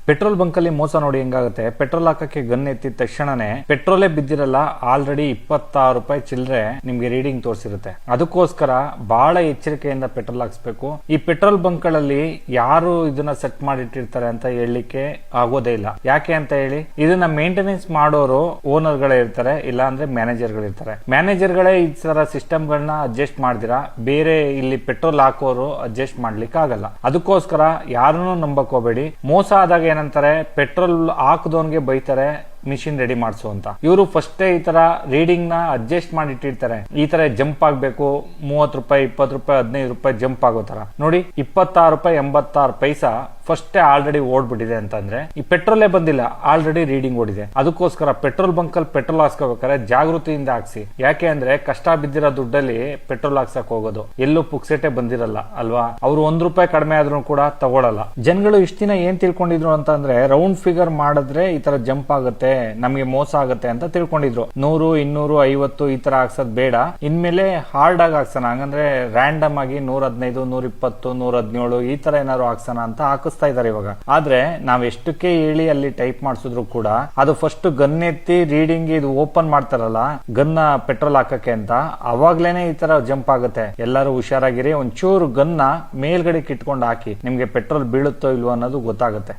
Petrol bunk ಅಲ್ಲಿ ಮೋಸ ನೋಡಿ ಹೆಂಗಾಗುತ್ತೆ. ಪೆಟ್ರೋಲ್ ಹಾಕಕ್ಕೆ ಗನ್ ಎತ್ತಿದ ತಕ್ಷಣನೇ ಪೆಟ್ರೋಲೇ ಬಿದ್ದಿರಲ್ಲ, ಆಲ್ರೆಡಿ 26 ರೂಪಾಯಿ ಚಿಲ್ಲರೆ ನಿಮ್ಗೆ ರೀಡಿಂಗ್ ತೋರಿಸಿರುತ್ತೆ. ಅದಕ್ಕೋಸ್ಕರ ಬಹಳ ಎಚ್ಚರಿಕೆಯಿಂದ ಪೆಟ್ರೋಲ್ ಹಾಕ್ಸ್ಬೇಕು. ಈ ಪೆಟ್ರೋಲ್ ಬಂಕ್ ಗಳಲ್ಲಿ ಯಾರು ಇದನ್ನ ಸೆಟ್ ಮಾಡಿಟ್ಟಿರ್ತಾರೆ ಅಂತ ಹೇಳಲಿಕ್ಕೆ ಆಗೋದೇ ಇಲ್ಲ. ಯಾಕೆ ಅಂತ ಹೇಳಿ, ಇದನ್ನ ಮೇಂಟೆನೆನ್ಸ್ ಮಾಡೋರು ಓನರ್ ಗಳೇ ಇರ್ತಾರೆ, ಇಲ್ಲ ಅಂದ್ರೆ ಮ್ಯಾನೇಜರ್ ಗಳಿರ್ತಾರೆ. ಮ್ಯಾನೇಜರ್ ಗಳೇ ಈ ತರ ಸಿಸ್ಟಮ್ ಗಳನ್ನ ಅಡ್ಜಸ್ಟ್ ಮಾಡ್ದಿರಾ ಬೇರೆ ಇಲ್ಲಿ ಪೆಟ್ರೋಲ್ ಹಾಕೋರು ಅಡ್ಜಸ್ಟ್ ಮಾಡ್ಲಿಕ್ಕೆ ಆಗಲ್ಲ. ಅದಕ್ಕೋಸ್ಕರ ಯಾರನ್ನೂ ನಂಬಕ್ ಹೋಗ್ಬೇಡಿ. ಮೋಸ ಆದಾಗ ಏನಂತಾರೆ, ಪೆಟ್ರೋಲ್ ಹಾಕದವನ್ಗೆ ಬೈತಾರೆ ಮಿಷಿನ್ ರೆಡಿ ಮಾಡಿಸು ಅಂತ. ಇವರು ಫಸ್ಟ್ ಈ ತರ ರೀಡಿಂಗ್ ನ ಅಡ್ಜಸ್ಟ್ ಮಾಡಿ ಇಟ್ಟಿರ್ತಾರೆ. ಈ ತರ ಜಂಪ್ ಆಗ್ಬೇಕು, 30 ರೂಪಾಯಿ 20 ರೂಪಾಯಿ 15 ರೂಪಾಯಿ ಜಂಪ್ ಆಗೋ ತರ ನೋಡಿ. 26 ರೂಪಾಯಿ 86 ಪೈಸಾ ಫಸ್ಟ್ ಆಲ್ರೆಡಿ ಓಡ್ಬಿಟ್ಟಿದೆ ಅಂತಂದ್ರೆ ಈ ಪೆಟ್ರೋಲೇ ಬಂದಿಲ್ಲ, ಆಲ್ರೆಡಿ ರೀಡಿಂಗ್ ಓಡಿದೆ. ಅದಕ್ಕೋಸ್ಕರ ಪೆಟ್ರೋಲ್ ಬಂಕ್ ಅಲ್ಲಿ ಪೆಟ್ರೋಲ್ ಹಾಕ್ಸ್ಕೋಬೇಕಾದ್ರೆ ಜಾಗೃತಿಯಿಂದ ಹಾಕ್ಸಿ. ಯಾಕೆ ಅಂದ್ರೆ ಕಷ್ಟ ಬಿದ್ದಿರೋ ದುಡ್ಡಲ್ಲಿ ಪೆಟ್ರೋಲ್ ಹಾಕ್ಸಕ್ ಹೋಗೋದು, ಎಲ್ಲೂ ಪುಕ್ಸೆಟೆ ಬಂದಿರಲ್ಲ ಅಲ್ವಾ. ಅವ್ರು 1 ರೂಪಾಯಿ ಕಡಿಮೆ ಆದ್ರೂ ಕೂಡ ತಗೊಳಲ್ಲ. ಜನಗಳು ಇಷ್ಟ ದಿನ ಏನ್ ತಿಳ್ಕೊಂಡಿದ್ರು ಅಂತಂದ್ರೆ, ರೌಂಡ್ ಫಿಗರ್ ಮಾಡಿದ್ರೆ ಈ ತರ ಜಂಪ್ ಆಗುತ್ತೆ, ನಮ್ಗೆ ಮೋಸ ಆಗುತ್ತೆ ಅಂತ ತಿಳ್ಕೊಂಡಿದ್ರು. 100 200 50 ಈ ತರ ಹಾಕ್ಸೋದ್ ಬೇಡ, ಇನ್ಮೇಲೆ ಹಾರ್ಡ್ ಆಗಿ ಹಾಕ್ಸೋಣ, ಹಂಗಂದ್ರೆ ರ್ಯಾಂಡಮ್ ಆಗಿ 115 120 117 ಈ ತರ ಏನಾದ್ರು ಹಾಕ್ಸೋಣ ಅಂತ ಹಾಕಿಸ್ತಾ ಇದಾರೆ ಇವಾಗ. ಆದ್ರೆ ನಾವ್ ಎಷ್ಟಕ್ಕೆ ಹೇಳಿ ಅಲ್ಲಿ ಟೈಪ್ ಮಾಡಿಸಿದ್ರು ಕೂಡ ಅದು ಫಸ್ಟ್ ಗನ್ ಎತ್ತಿ ರೀಡಿಂಗ್ ಇದು ಓಪನ್ ಮಾಡ್ತಾರಲ್ಲ ಗನ್ನ ಪೆಟ್ರೋಲ್ ಹಾಕಕ್ಕೆ ಅಂತ, ಅವಾಗ್ಲೇನೆ ಈ ತರ ಜಂಪ್ ಆಗುತ್ತೆ. ಎಲ್ಲರೂ ಹುಷಾರಾಗಿರಿ. ಒಂಚೂರು ಗನ್ನ ಮೇಲ್ಗಡೆ ಕಿಟ್ಕೊಂಡು ಹಾಕಿ, ನಿಮ್ಗೆ ಪೆಟ್ರೋಲ್ ಬೀಳುತ್ತೋ ಇಲ್ವೋ ಅನ್ನೋದು ಗೊತ್ತಾಗುತ್ತೆ.